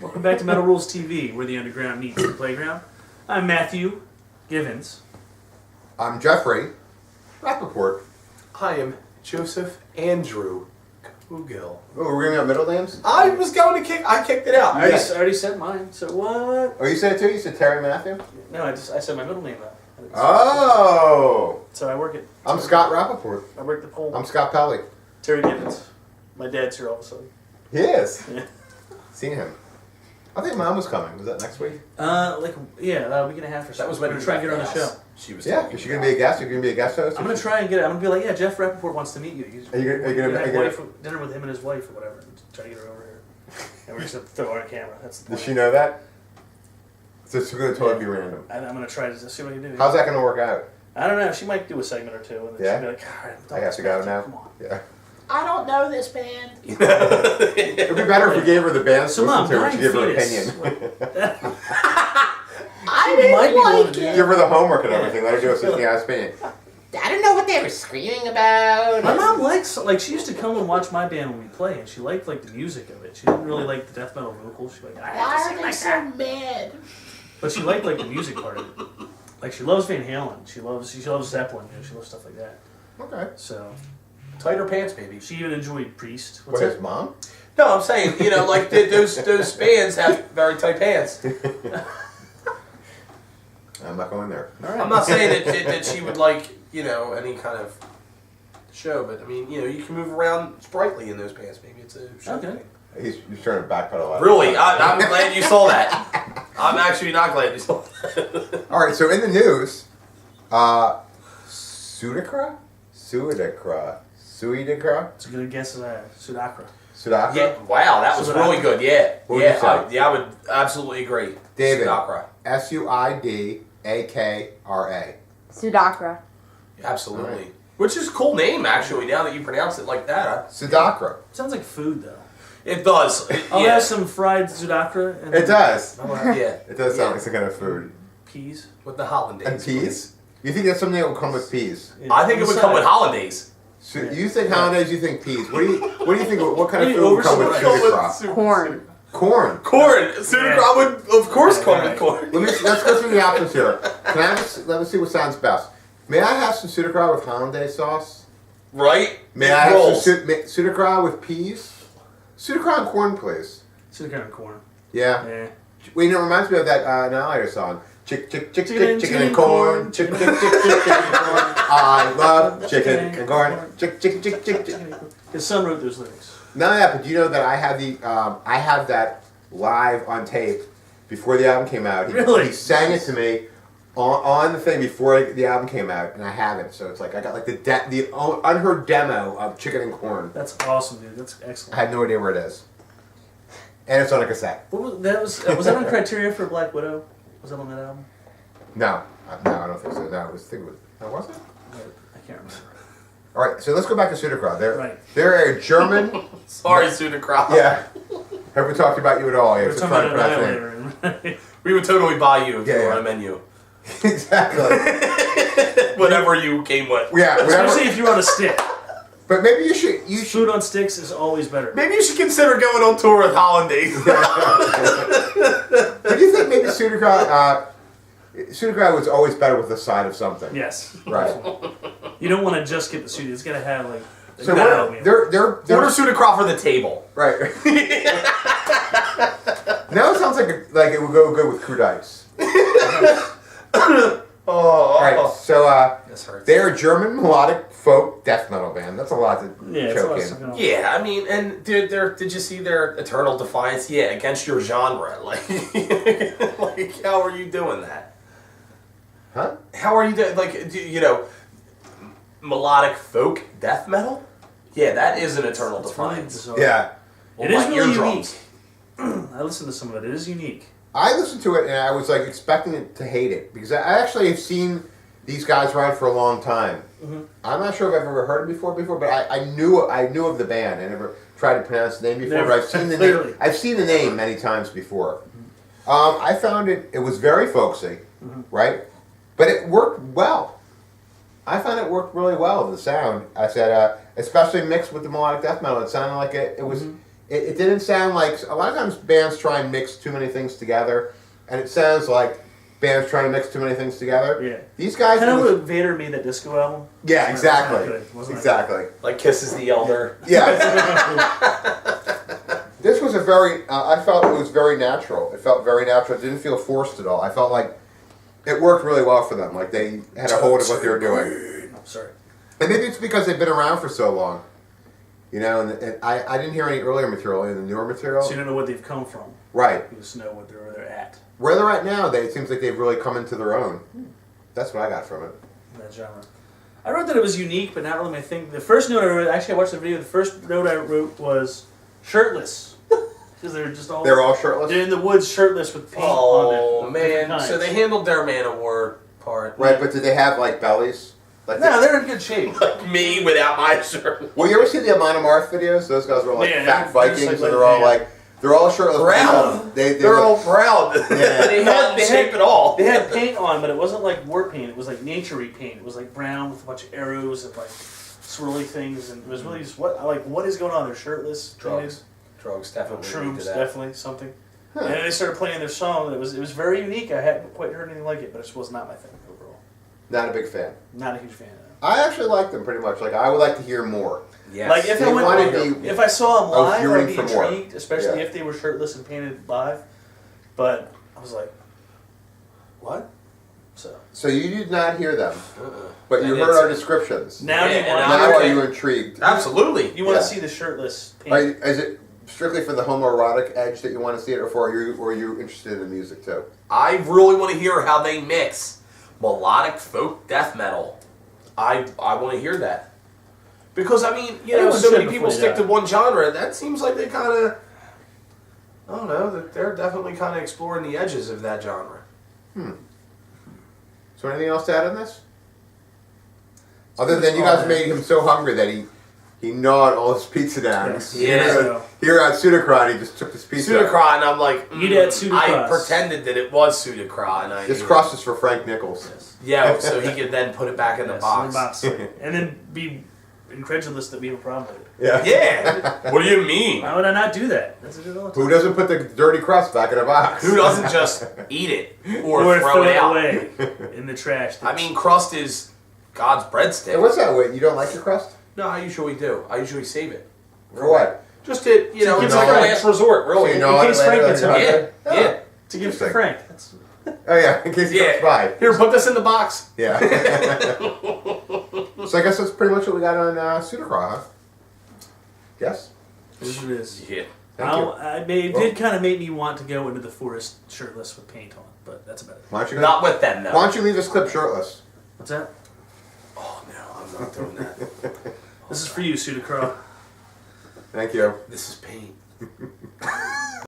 Welcome back to Metal Rules TV, where the underground meets the playground. I'm Matthew Givens. I'm Jeffrey Rappaport. I am Joseph Andrew Cogill. Oh, we're going to have middle names? I was going to I kicked it out. I already said mine, so what? Oh, you said it too? You said Terry Matthew? No, I said my middle name out. Oh! So I work at... I'm Scott Rappaport. I work the pole. I'm Scott Pelly. Terry Givens. My dad's here all of a sudden. He is. Yeah. Seen him. I think Mom was coming. Was that next week? A week and a half or so. That was when I'm trying to get her on the show. She was. Yeah. Is she going to be a guest? You're going to be a guest host? I'm going to try and get it. I'm going to be like, yeah, Jeff Rappaport wants to meet you. Are you gonna have dinner with him and his wife or whatever. And try to get her over here. And we're just going to throw her on camera. That's the plan. Does she know that? So it's going to totally be random. I'm going to try to see what I can do. How's that going to work out? I don't know. She might do a segment or two. And then she'll be like, all right, I have to go now? Come on. Yeah. I don't know this band. It would be better if we gave her the band to So, listen Mom, to her and she gave her an fetus. opinion. I didn't like it. Give her the homework and everything. Let her do a 50-hour opinion. I don't know what they were screaming about. My mom likes, she used to come and watch my band when we play, and she liked, the music of it. She didn't really like the death metal vocals. She was like, I have to Why sing are they like so that. mad? But she liked, the music part of it. She loves Van Halen. She loves Zeppelin. She loves stuff like that. Okay. So, Tighter pants, baby. she even enjoyed Priest. What, his mom? No, I'm saying, those bands have very tight pants. I'm not going there. All right. I'm not saying that she would like, any kind of show, but I mean, you can move around sprightly in those pants. Maybe it's a show Okay. thing. He's trying to backpedal out. Really, I'm glad you saw that. I'm actually not glad you saw that. All right, so in the news, Suidakra? It's a good guess as Suidakra. Suidakra? Yeah, wow, that was really good. Yeah, What would you say? I would absolutely agree. David. Suidakra. Suidakra. Suidakra. Absolutely. Right. Which is a cool name, actually, now that you pronounce it like that. Suidakra. Sounds like food, though. It does. I'll Yeah. have some fried Suidakra. And It does. Yeah. It does sound like some kind of food. Peas. With the hollandaise. And peas? You think that's something that will come with peas? Yeah, I think it would come with hollandaise. So you think hollandaise, you think peas. What do you think? What kind of Maybe food would come with oversimplified. Suidakra? Corn. Corn. Corn. Suidakra would, of course, come with corn. Let's go through the options here. Let me see what sounds best. May I have some Suidakra with hollandaise sauce? Right? May It I have rolls. some Suidakra with peas? Suidakra and corn, please. Suidakra and corn. Yeah. Yeah. Well, it reminds me of that Annihilator song. Chicken and corn. corn. Chicken and corn. I love chicken and corn. Chicken. His son wrote those lyrics. None of that, but do you know that I have I have that live on tape before the album came out. Really? He sang it to me on the thing before the album came out, and I have it. So it's like I got the unheard demo of Chicken and Corn. That's awesome, dude. That's I excellent. had no idea where it is, and it's on a cassette. What was that? Was that on Criteria for Black Widow? Was that on that album? No, I don't think so. No, was it? I can't remember. All right, so let's go back to Suidakra. Right. They're a German. Sorry, Suidakra. Yeah. Have we talked about you at all? Yeah, We're so talking try to about pronounce it. Annihilator. We would totally buy you if you Yeah, were yeah. on a menu. Exactly. Whatever you came with. Yeah, Especially whatever. if you're on a stick. But maybe you should. Food on sticks is always better. Maybe you should consider going on tour with hollandaise. But do you think maybe Suidakra was always better with the side of something? Yes. Right. You don't want to just get the suit. It's got to have So they're they're Order Suidakra for the table. right. Now it sounds like it would go good with crudites. Oh, Right. So this hurts. they're a German melodic folk death metal band. That's a lot to it's a lot choke of in. stuff going on. Yeah, I mean, and did you see their Eternal Defiance? Yeah, against your genre. Like how are you doing that? Huh? How are you doing, melodic folk death metal? Yeah, that is an Eternal It's really Defiance. bizarre. Yeah. It Well, is my really eardrums. unique. I listened to some of it. It is unique. I listened to it and I was expecting it to hate it because I actually have seen these guys around for a long time. Mm-hmm. I'm not sure if I've ever heard it before, but I knew of the band. I never tried to pronounce the name before, Never. but I've seen the Clearly. name. I've seen the name many times before. I found it was very folksy, right? But it worked well. I found it worked really well. The sound, I said, especially mixed with the melodic death metal, it sounded like it was it didn't sound like, a lot of times bands try and mix too many things together, and it sounds like bands trying to mix too many things together. Yeah. These guys, Kind of it was- when Vader made that disco album. yeah, Wasn't that exactly, good? Wasn't that exactly. Like Kisses the Elder. Yeah. This was a very, I felt it was very natural. It felt very natural. It didn't feel forced at all. I felt like it worked really well for them. Like they had a hold of what they were doing. Oh, sorry. And maybe it's because they've been around for so long. You know, and I didn't hear any earlier material, any of the newer material. So you don't know what they've come from. Right. You just know where they're at. Where they're at now, it seems like they've really come into their own. That's what I got from it. That genre. I wrote that it was unique, but not really my thing. The first note I wrote, actually I watched the video, the first note I wrote was shirtless. Because they're just all... They're all shirtless? They're in the woods shirtless with paint on them. Oh, of different man. kinds. So they handled their man of war part. Right, but did they have, like, bellies? Like No, they're in good shape. Like me without my shirt. Well, you ever see the Amon Amarth videos? Those guys were like Yeah, fat they're just Vikings, like- and they're all yeah. like, they're all shirtless. Brown. They're They're all proud. Yeah. They not in shape at all. They had paint on, but it wasn't like war paint. It was like nature-y paint. It was like brown with a bunch of arrows and like swirly things, and it was really just what is going on? They're shirtless, Drugs. Drugs definitely lead to shrooms, that. definitely something. Huh. And then they started playing their song. It was very unique. I hadn't quite heard anything like it, but it just was not my thing overall. Not a big fan. Not a huge fan of them. I actually like them pretty much. Like, I would like to hear more. Yes. Like if They I went, wanted if I saw them live, I'd yearning be for more. intrigued, especially Yeah. if they were shirtless and painted live. But I was like, what? So you did not hear them, Uh-uh. but you And heard it's- our descriptions. Now Yeah, you and want I'm Now are okay. you intrigued? Absolutely. you want to Yeah. see the shirtless paint. Right, is it strictly for the homoerotic edge that you want to see it, or are you interested in the music too? I really want to hear how they mix melodic folk death metal. I want to hear that. Because, I mean, you know, Everyone so should many people before stick that. to one genre. That seems like they kind of, I don't know, that they're definitely kind of exploring the edges of that genre. So anything else to add on this? Other than you guys made him so hungry that he gnawed all his pizza down. Yes. Yeah. Here at Suidakra, he just took this pizza. Suidakra, and I'm like, You'd add Suidakra. I pretended that it was Suidakra, and I This crust is for Frank Nichols. yeah, so he could then put it back in the Yes, box. in the box. And then be incredulous that we have a problem with it. Yeah. Yeah. What do you mean? Why would I not do that? That's what I do all the time. Who doesn't put the dirty crust back in a box? Who doesn't just eat it or, Or throw it out? away in the trash. I mean, crust is God's breadstick. Hey, what's that? Wait, you don't like your crust? No, I usually do. I usually save it. For what? Just to, you know, keep it's it like a fresh. last resort, really. So you know in it case later Frank on gets your it. Yeah, birthday? yeah. to give to Interesting. Frank. That's, Oh yeah, in case he Yeah. comes by. Here, put this in the box. Yeah. So I guess that's pretty much what we got on Suidakra, huh? Yes? that's what it is. Yeah. Thank you. It did kind of make me want to go into the forest shirtless with paint on, but that's about it. Why don't you go? Not with them, though. Why don't you leave this clip shirtless? What's that? Oh, no, I'm not doing that. This is for you, Suidakra. Thank you. This is paint.